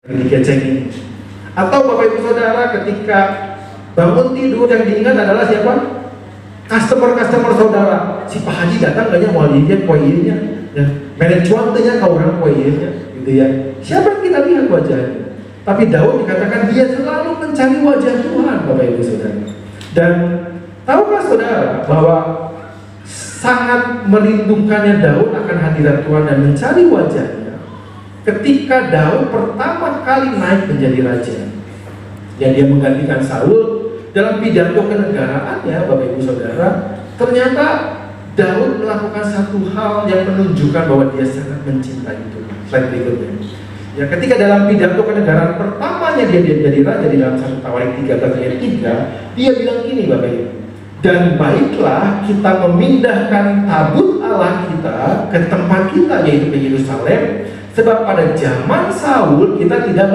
dikeceng ini. Atau Bapak Ibu Saudara ketika bangun tidur yang diingat adalah siapa? Customer saudara. Si Pak Haji datang kayaknya mau lihat kuenya, ya. Manajemennya kau orang kuenya, gitu ya. Siapa yang kita lihat wajahnya? Tapi Daud dikatakan dia selalu mencari wajah Tuhan, Bapak Ibu Saudara. Dan tahukah saudara bahwa sangat merindukannya Daud akan hadirat Tuhan dan mencari wajahnya ketika Daud pertama kali naik menjadi raja, yang dia menggantikan Saul. Dalam pidato kenegaraannya, Bapak Ibu Saudara, ternyata Daud melakukan satu hal yang menunjukkan bahwa dia sangat mencintai Tuhan. Slide berikutnya. Ya, ketika dalam pidato kenegaraan pertamanya dia jadi raja di dalam 1 Tawarik 13 ayat 3, dia bilang gini, Bapak Ibu, dan baiklah kita memindahkan tabut Allah kita ke tempat kita, yaitu ke Yerusalem, sebab pada zaman Saul kita tidak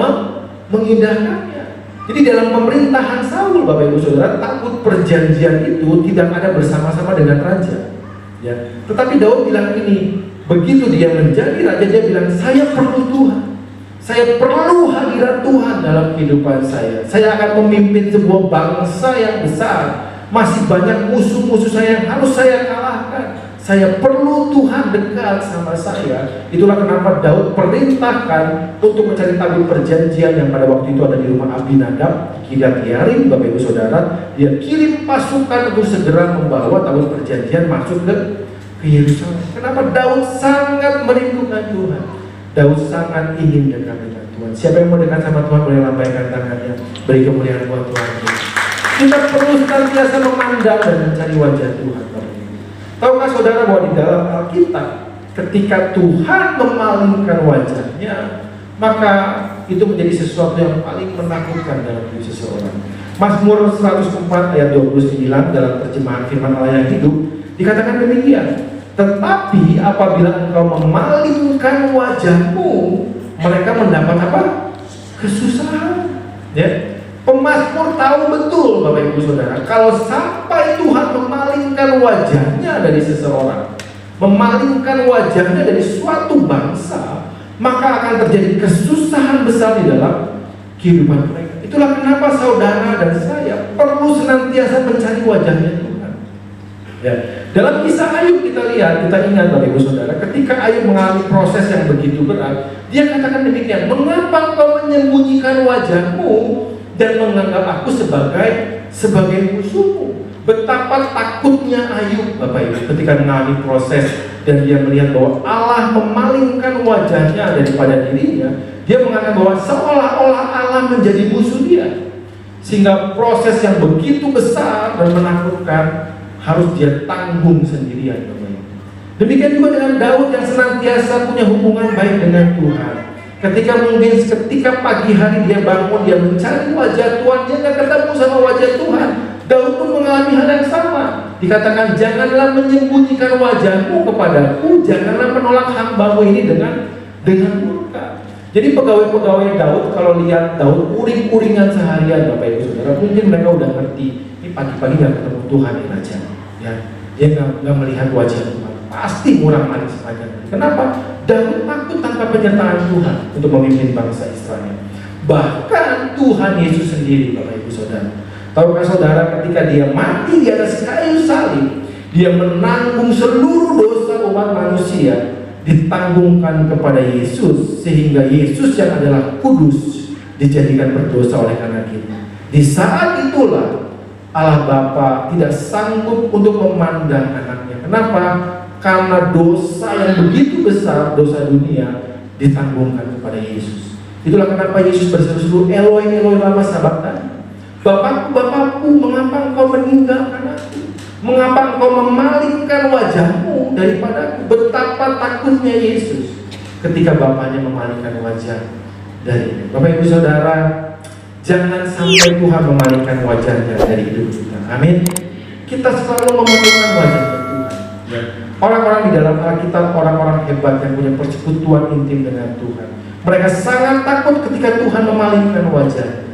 mengindahkannya. Jadi dalam pemerintahan Saul, Bapak Ibu Saudara, tabut perjanjian itu tidak ada bersama-sama dengan raja. Ya. Tetapi Daud bilang ini, begitu dia menjadi raja, dia bilang, saya perlu Tuhan. Saya perlu hadirat Tuhan dalam kehidupan saya. Saya akan memimpin sebuah bangsa yang besar. Masih banyak musuh-musuh saya yang harus saya kalahkan. Saya perlu Tuhan dekat sama saya. Itulah kenapa Daud perintahkan untuk mencari tabut perjanjian yang pada waktu itu ada di rumah Abinadab, Kiriat Yearim, Bapak Ibu Saudara. Dia kirim pasukan untuk segera membawa tabut perjanjian masuk ke Yerusalem. Kenapa? Daud sangat merindukan Tuhan. Daud sangat ingin dekat dengan Tuhan. Siapa yang mau dekat sama Tuhan boleh lambaikan tangannya. Beri kemuliaan buat Tuhan. Kita perlu senantiasa memandang dan mencari wajah Tuhan. Tahukah saudara bahwa di dalam Alkitab ketika Tuhan memalingkan wajahnya, maka itu menjadi sesuatu yang paling menakutkan dalam hidup seseorang. Mazmur 104 ayat 29 dalam terjemahan firman Allah yang hidup dikatakan demikian, tetapi apabila engkau memalingkan wajahmu, mereka mendapat apa? Kesusahan. Ya. Pemazmur tahu betul, Bapak Ibu Saudara, kalau sampai Tuhan memalingkan wajahnya dari seseorang, memalingkan wajahnya dari suatu bangsa, maka akan terjadi kesusahan besar di dalam kehidupan mereka. Itulah kenapa saudara dan saya perlu senantiasa mencari wajahnya Tuhan. Ya. Dalam kisah Ayub kita lihat, kita ingat Bapak Ibu Saudara, ketika Ayub mengalami proses yang begitu berat, dia katakan demikian, mengapa kau menyembunyikan wajahmu dan menganggap aku sebagai musuhmu? Betapa takutnya Ayub, Bapak Ibu, ketika mengalami proses dan dia melihat bahwa Allah memalingkan wajahnya daripada dirinya. Dia mengatakan bahwa seolah-olah Allah menjadi musuh dia, sehingga proses yang begitu besar dan menakutkan harus dia tanggung sendirian, Bapak Ibu. Demikian juga dengan Daud yang senantiasa punya hubungan baik dengan Tuhan. Ketika pagi hari dia bangun, dia mencari wajah Tuhan, dia nggak ketemu sama wajah Tuhan. Daud pun mengalami hal yang sama. Dikatakan, janganlah menyembunyikan wajahmu kepadaku, janganlah menolak hamba-Mu ini dengan murka. Jadi pegawai-pegawai Daud, kalau lihat Daud uring-uringan seharian, Bapak Ibu Saudara, mungkin mereka udah ngerti, ini pagi-pagi nggak ketemu Tuhan ini aja. Ya, dia nggak melihat wajah Tuhan, pasti murang manis sepanjang. Kenapa? Daud takut tanpa penyertaan Tuhan untuk memimpin bangsa Israel. Bahkan Tuhan Yesus sendiri, Bapak Ibu Saudara, tahukah saudara, ketika dia mati di atas kayu salib, dia menanggung seluruh dosa umat manusia, ditanggungkan kepada Yesus, sehingga Yesus yang adalah kudus dijadikan berdosa oleh karena kita. Di saat itulah Allah Bapa tidak sanggup untuk memandang anaknya. Kenapa? Karena dosa yang begitu besar, dosa dunia, ditanggungkan kepada Yesus. Itulah kenapa Yesus berseru-seru, Eloi, Eloi, lama sabachthani. Bapakku, Bapakku, mengapa engkau meninggalkan aku? Mengapa engkau memalingkan wajahmu daripadaku? Betapa takutnya Yesus ketika Bapaknya memalingkan wajah dari Bapak Ibu Saudara. Jangan sampai Tuhan memalingkan wajahnya dari hidup kita. Amin. Kita selalu memerlukan wajah Tuhan. Ya. Orang-orang di dalam Alkitab, orang-orang hebat yang punya persekutuan intim dengan Tuhan, mereka sangat takut ketika Tuhan memalingkan wajah.